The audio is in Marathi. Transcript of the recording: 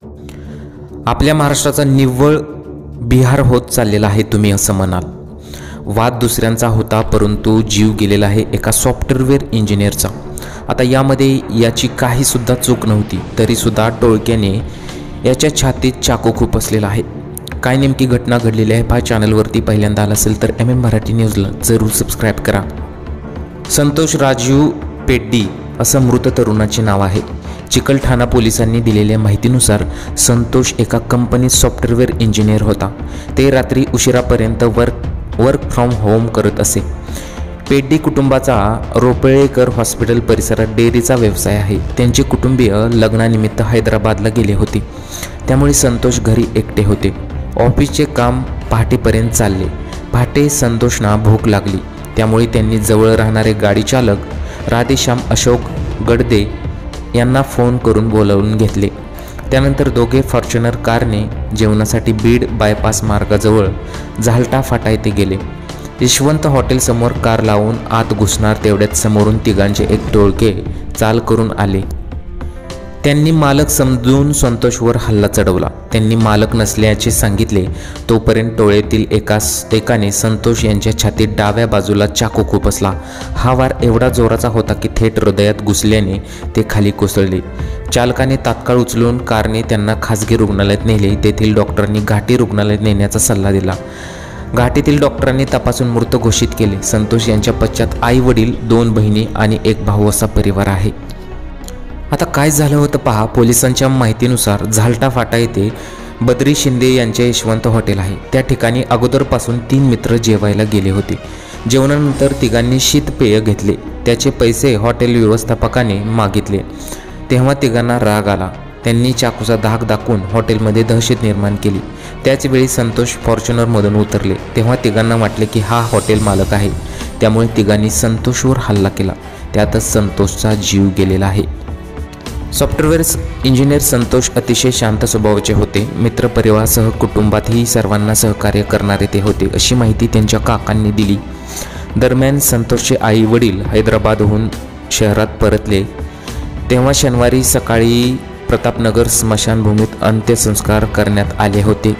आपल्या महाराष्ट्राचा निव्वळ बिहार होत चाललेला आहे तुम्ही असं म्हणाल। वाद दुसऱ्यांचा होता, परंतु जीव गेलेला आहे एका सॉफ्टवेअर इंजिनियरचा। आता यामध्ये याची काही सुद्धा चूक नव्हती, तरी सुद्धा टोळक्याने याच्या छातीत चाकू खुपसलेला आहे। काय नेमकी घटना घडलेली आहे पहा। चॅनलवरती पहिल्यांदा आला असेल तर MM मराठी न्यूजला जरूर सबस्क्राईब करा। संतोष राजीव पेड्डी असं मृत तरुणाचे नाव आहे। चिकलठाणा पोलिसांनी दिलेल्या माहितीनुसार संतोष एका कंपनीत सॉफ्टवेअर इंजिनियर होता। ते रात्री उशिरापर्यंत वर्क फ्रॉम होम करत असे। पेड्डी कुटुंबाचा रोपळेकर हॉस्पिटल परिसरात डेअरीचा व्यवसाय आहे। त्यांचे कुटुंबीय लग्नानिमित्त हैदराबादला गेले होते, त्यामुळे संतोष घरी एकटे होते। ऑफिसचे काम पहाटेपर्यंत चालले। पहाटे संतोषना भूक लागली, त्यामुळे त्यांनी जवळ राहणारे गाडी चालक राधेश्याम अशोक गडदे यांना फोन करून बोलावून घेतले। त्यानंतर दोघे फॉर्च्युनर कारने जेवणासाठी बीड बायपास मार्गाजवळ झालटा फाटा येथे गेले। यशवंत हॉटेलसमोर कार लावून आत घुसणार तेवढ्यात समोरून तिघांचे एक टोळके चाल करून आले। त्यांनी मालक समजून संतोषवर हल्ला चढवला। त्यांनी मालक नसल्याचे सांगितले, तोपर्यंत टोळीतील एकाने संतोष यांच्या छातीत डाव्या बाजूला चाकू खुपसला। हा वार एवढा जोराचा होता की थेट हृदयात घुसल्याने ते खाली कोसळले। चालकाने तात्काळ उचलून कारने त्यांना खासगी रुग्णालयात नेले। तेथील डॉक्टरांनी घाटी रुग्णालयात नेण्याचा सल्ला दिला। घाटीतील डॉक्टरांनी तपासून मृत घोषित केले। संतोष यांच्या पश्चात आई वडील, 2 बहिणी आणि 1 भाऊ असा परिवार आहे। आता काय झालं होतं पहा। पोलिसांच्या माहितीनुसार झालटा फाटा येथे बद्री शिंदे यांचे यशवंत हॉटेल आहे। त्या ठिकाणी अगोदरपासून 3 मित्र जेवायला गेले होते। जेवणानंतर तिघांनी शीतपेय घेतले। त्याचे पैसे हॉटेल व्यवस्थापकाने मागितले, तेव्हा तिघांना राग आला। त्यांनी चाकूचा धाक दाखवून हॉटेलमध्ये दहशत निर्माण केली। त्याचवेळी संतोष फॉर्च्युनरमधून उतरले, तेव्हा तिघांना वाटले की हा हॉटेल मालक आहे, त्यामुळे तिघांनी संतोषवर हल्ला केला। त्यातच संतोषचा जीव गेलेला आहे। सॉफ्टवेअर इंजिनियर संतोष अतिशय शांत स्वभावाचे होते। मित्रपरिवारासह कुटुंबातही सर्वांना सहकार्य करणारे ते होते, अशी माहिती त्यांच्या काकांनी दिली। दरम्यान संतोषचे आई वडील हैदराबादहून शहरात परतले, तेव्हा शनिवारी सकाळी प्रतापनगर स्मशानभूमीत अंत्यसंस्कार करण्यात आले होते।